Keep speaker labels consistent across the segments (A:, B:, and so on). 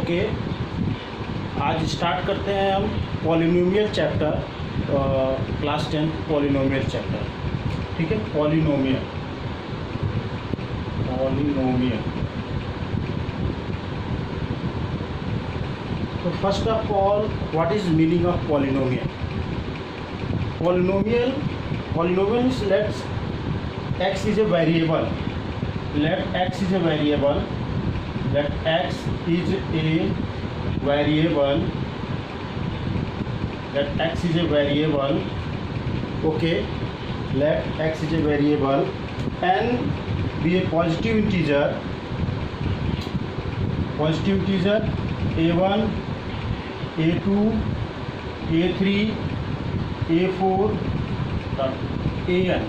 A: Okay, आज start करते हैं हम polynomial chapter, class 10 polynomial chapter. ठीक है, पॉलिनोमियल। तो first of all, what is meaning of polynomial? Polynomial is let x is a variable. Let x is a variable. Let x is a variable. Let x is a variable. Okay. Let x is a variable and be a positive integer. Positive integer a1, a2, a3, a4, an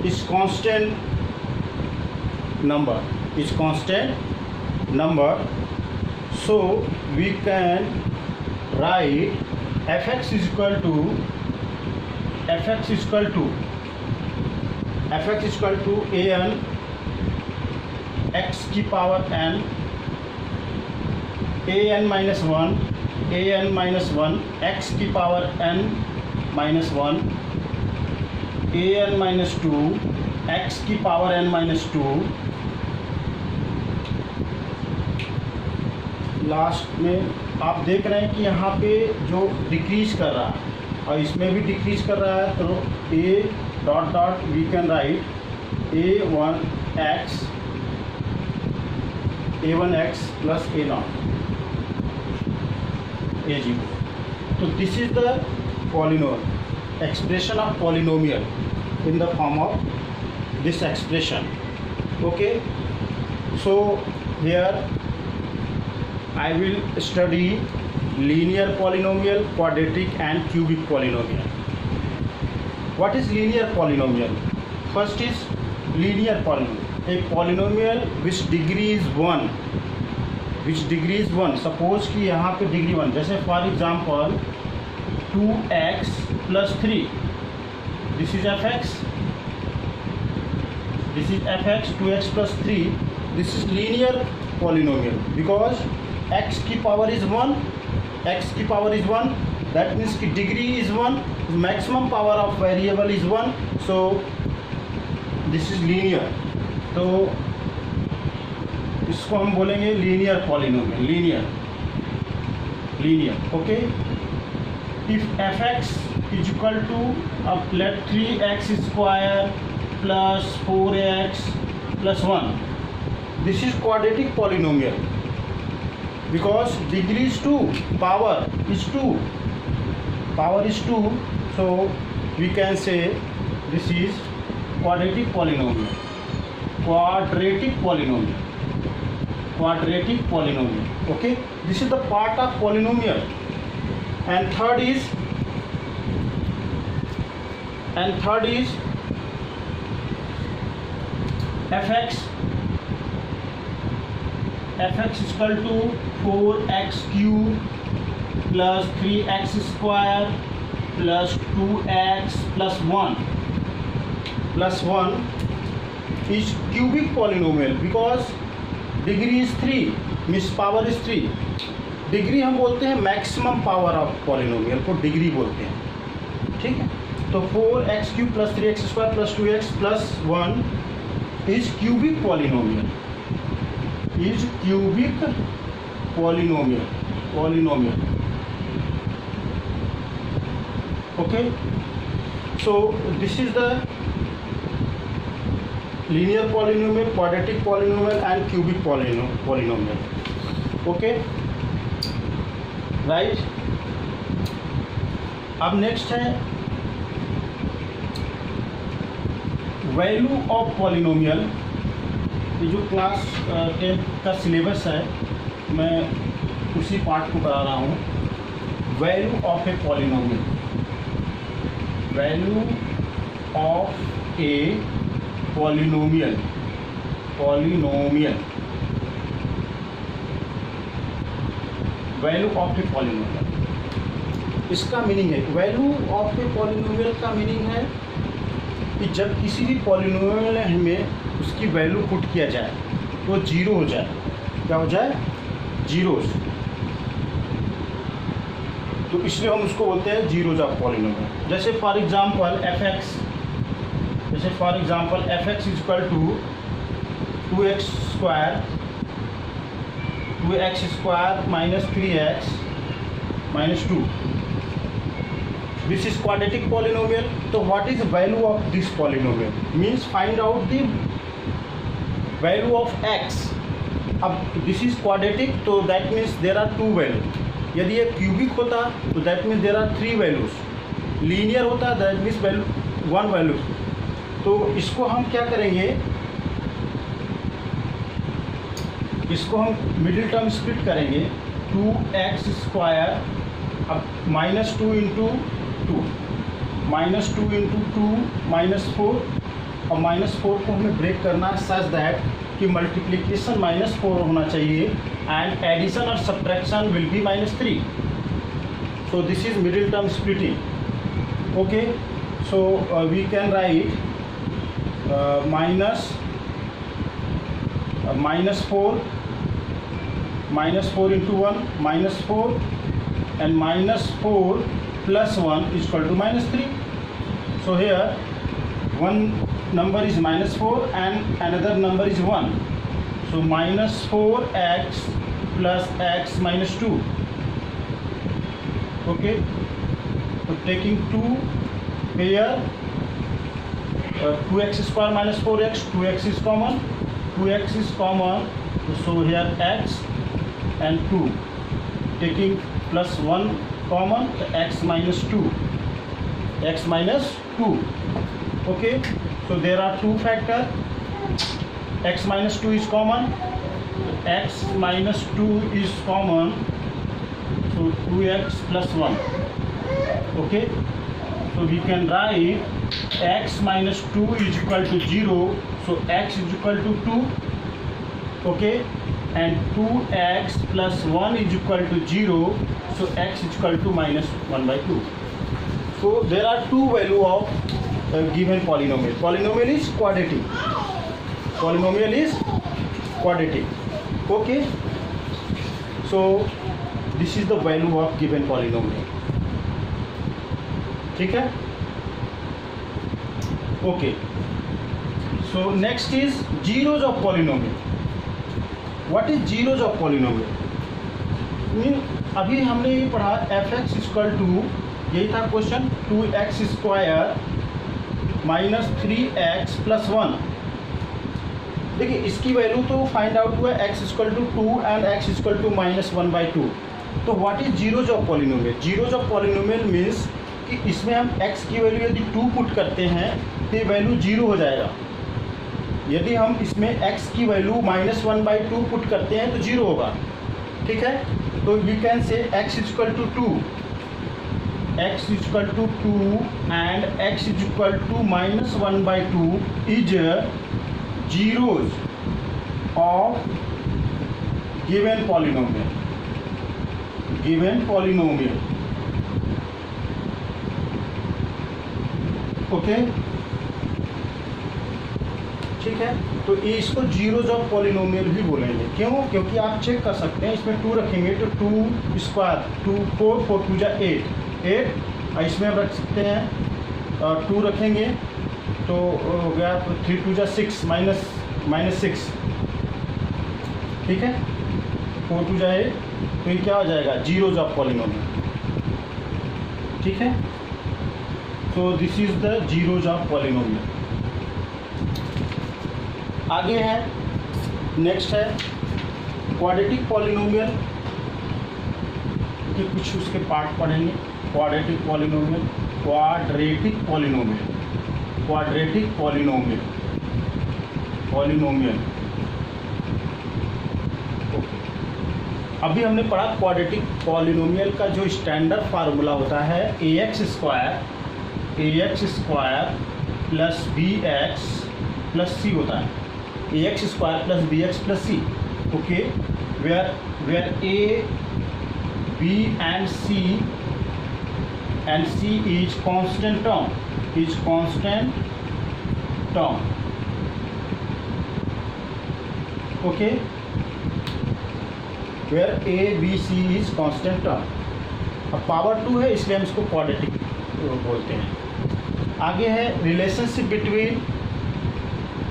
A: is constant number, so we can write fx is equal to an x की power n, an minus 1 x की power n minus 1, an minus 2 x की power n minus 2। Last में आप देख रहे हैं कि यहाँ पे जो डिक्रीज कर रहा है और इसमें भी डिक्रीज कर रहा है, तो a dot dot we can write a1x plus a0 a0। तो this is the polynomial expression of polynomial in the form of this expression। okay, so here I will study linear polynomial, quadratic and cubic polynomial। what is linear polynomial? First is linear polynomial, a polynomial which degree is 1, suppose कि यहाँ पे degree 1, जैसे for example 2x plus 3, this is fx, 2x plus 3, this is linear polynomial because x की power is 1, that means की degree is 1, maximum power of variable is 1, so this is linear। तो इसको हम बोलेंगे linear polynomial, linear। okay, if fx is equal to let 3x square plus 4x plus 1, this is quadratic polynomial because degree is 2, power is 2, so we can say this is quadratic polynomial। okay, this is the part of polynomial। and third is fx is equal to 4x cube plus 3x square plus 2x plus 1 is cubic polynomial because degree is 3, means power is 3। Degree हम बोलते हैं maximum power of polynomial को degree बोलते हैं। ठीक है, तो 4x cube plus 3x square plus 2x plus 1 is cubic polynomial, okay. So this is the linear polynomial, quadratic polynomial and cubic polynomial. Okay, right. अब नेक्स्ट है value of polynomial. ये जो क्लास 10 का सिलेबस है, मैं उसी part को करा रहा हूँ। Value of a polynomial, value of a polynomial, value of a polynomial. इसका मीनिंग है, वैल्यू ऑफ ए पॉलिनोमियल का मीनिंग है कि जब किसी भी पॉलिनोमियल में उसकी वैल्यू पुट किया जाए तो जीरो हो जाए। क्या हो जाए? जीरोस, तो इसलिए हम उसको बोलते हैं जीरोज ऑफ पॉलिनोमियल। जैसे फॉर एग्जांपल एफ एक्स, जैसे for example f x is equal to 2x square minus 3x minus 2, this is quadratic polynomial. तो what is value of this polynomial, means find out the value of x। अब this is quadratic, तो that means there are 2 value. यदि ये cubic होता तो that means there are 3 values. Linear होता that means value 1 value. तो इसको हम क्या करेंगे, इसको हम मिडिल टर्म स्प्लिट करेंगे। 2x स्क्वायर, अब -2 इंटू 2, -2 इंटू 2 -4, और -4 को हमें ब्रेक करना है सच दैट कि मल्टीप्लिकेशन -4 होना चाहिए एंड एडिशन और subtraction will be -3। So this is middle term splitting. Okay, so we can write -4 into 1 -4 and -4 plus 1 is equal to -3. So here one number is -4 and another number is 1. So -4x plus x minus 2. Okay, so taking 2 here, 2x square minus 4x, 2x is common, 2x is common, so here x and 2, taking plus 1 common, x minus 2, x minus 2. Okay, so there are two factors, x minus 2 is common, x minus 2 is common, so 2x plus 1. Okay, so we can write x minus 2 is equal to 0, so x is equal to 2. Okay, and 2x plus 1 is equal to 0, so x is equal to -1/2. So there are two value of a given polynomial. Polynomial is quadratic. Polynomial is quadratic. Okay, so this is the value of given polynomial. ठीक है? Okay, so next is zeros of polynomial. What is zeros of polynomial? अभी हमने ये पढ़ा f(x) equal to, यही था question, 2x square minus 3x plus 1। देखिए इसकी वैल्यू तो फाइंड आउट हुआ x equal to 2 and x equal to -1/2। तो what is zeros of polynomial? Zeros of polynomial means कि इसमें हम x की वैल्यू यदि 2 पुट करते हैं तो वैल्यू 0 हो जाएगा। यदि हम इसमें x की वैल्यू -1/2 पुट करते हैं तो 0 होगा। ठीक है, तो we can say x equal to 2, x equal to 2 and x equal to -1/2 is zeros of given polynomial. Given polynomial. Okay, ठीक है, तो ये इसको जीरोज ऑफ पॉलिनोमियल भी बोलेंगे। क्यों? क्योंकि आप चेक कर सकते हैं, इसमें 2 रखेंगे तो 2 स्क्वायर 2 4 4 2 जा 8 इसमें रख सकते हैं, और 2 रखेंगे तो हो गया 3 2 जा 6 -6। ठीक है, 4 2 जा 8, तो ये क्या हो जाएगा? Zeros of polynomial. ठीक है, तो this is the zeros of polynomial. आगे है, नेक्स्ट है क्वाड्रेटिक पॉलिनोमियल के कुछ उसके पार्ट पढ़ेंगे। Quadratic polynomial, quadratic polynomial, quadratic polynomial, polynomial. Okay, अभी हमने पढ़ा क्वाड्रेटिक पॉलिनोमियल का जो स्टैंडर्ड फार्मूला होता है ax square plus bx plus c होता है। ax square plus bx plus c। Okay, where a b and c is constant term, okay, where A B C is constant term. अब power 2 है इसलिए हम इसको quadratic बोलते हैं। आगे है relationship between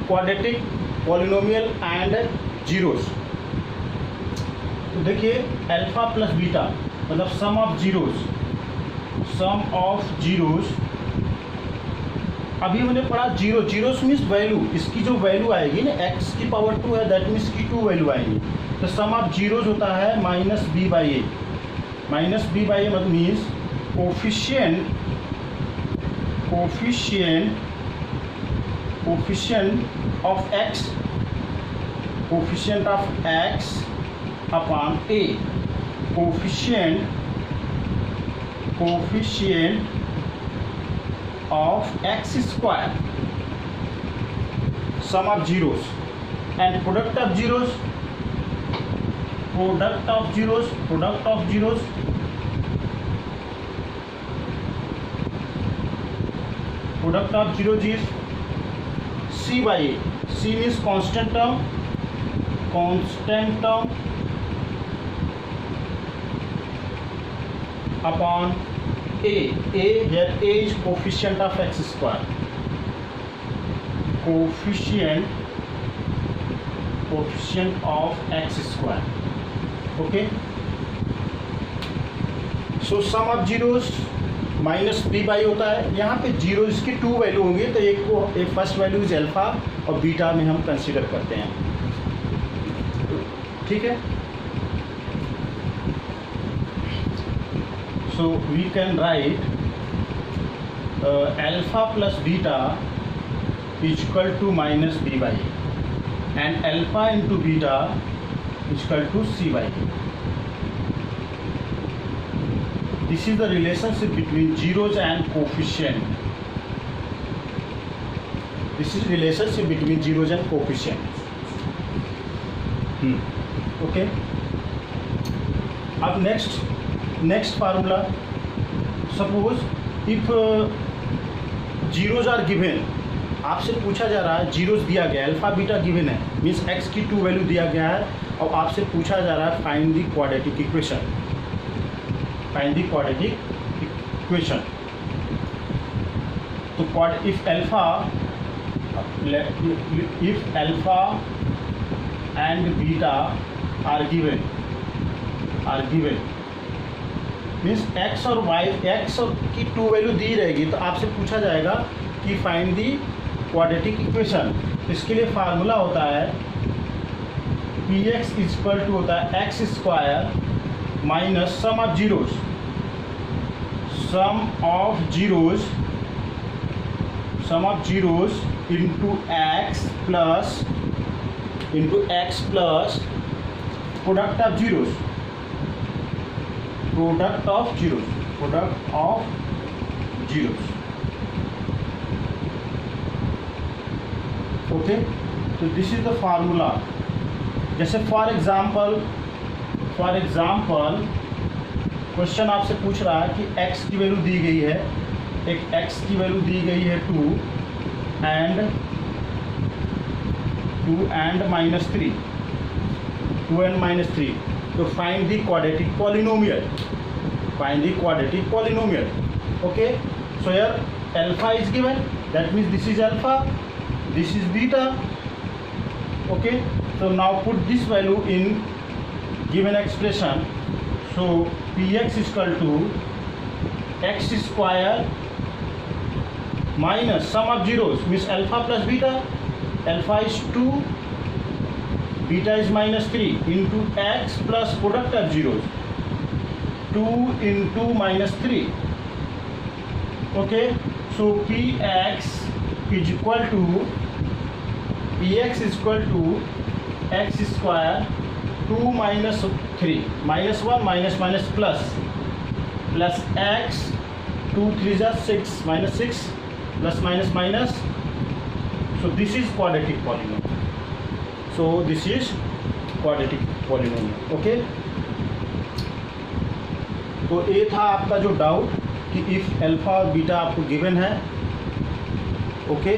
A: quadratic polynomial and zeros. तो देखिए अल्फा प्लस बीटा मतलब सम ऑफ जीरोस। अभी हमने पढ़ा जीरोस मीन्स वैल्यू, इसकी जो वैल्यू आएगी ना x की पावर 2 है दैट मीन्स की 2 वैल्यू आएंगी। तो सम ऑफ जीरोस होता है माइनस बी बाई ए मतलब means coefficient of x upon a, coefficient of x square, sum of zeros and product of zeros is c by a. C means constant term upon a. Here a is coefficient of x square, coefficient of x square. Okay, so sum of zeros minus B by होता है। यहाँ पे zero इसकी 2 value होंगी, तो एक first value is alpha और beta में हम कंसीडर करते हैं। ठीक है, so we can write alpha plus beta is equal to minus b by a and alpha into beta is equal to c by a. This is the relationship between zeros and coefficient. This is relationship between zeros and coefficient. Okay. अब next formula. Suppose if zeros are given, आपसे पूछा जा रहा है zeros दिया गया है, alpha beta given है मीन्स x की 2 वैल्यू दिया गया है और आपसे पूछा जा रहा है फाइंड द क्वाड्रेटिक इक्वेशन। तो if alpha and beta are given means x और y, x और की 2 वैल्यू दी रहेगी, तो आपसे पूछा जाएगा कि फाइंड दी क्वाड्रेटिक इक्वेशन। इसके लिए फार्मूला होता है px इक्वल टू होता है x square minus sum of zeros into x plus product of zeros. Okay, तो दिस इज द फार्मूला। जैसे फॉर एग्जाम्पल क्वेश्चन आपसे पूछ रहा है कि x की वैल्यू दी गई है, एक x की वैल्यू दी गई है 2 and minus 3, तो find the quadratic polynomial. Okay, so here alpha is given, that means this is alpha, this is beta. Okay, so now put this value in given expression. So px is equal to x square minus sum of zeros means alpha plus beta. Alpha is 2, beta is minus 3 into x plus product of zeros 2 into minus 3. Okay, so px is equal to x square 2 minus 3 minus 1 minus plus x 2 3 is 6 minus 6 plus minus. So this is quadratic polynomial. Okay, तो ये था आपका जो doubt कि if alpha और beta आपको given है। Okay,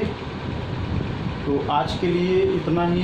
A: तो आज के लिए इतना ही।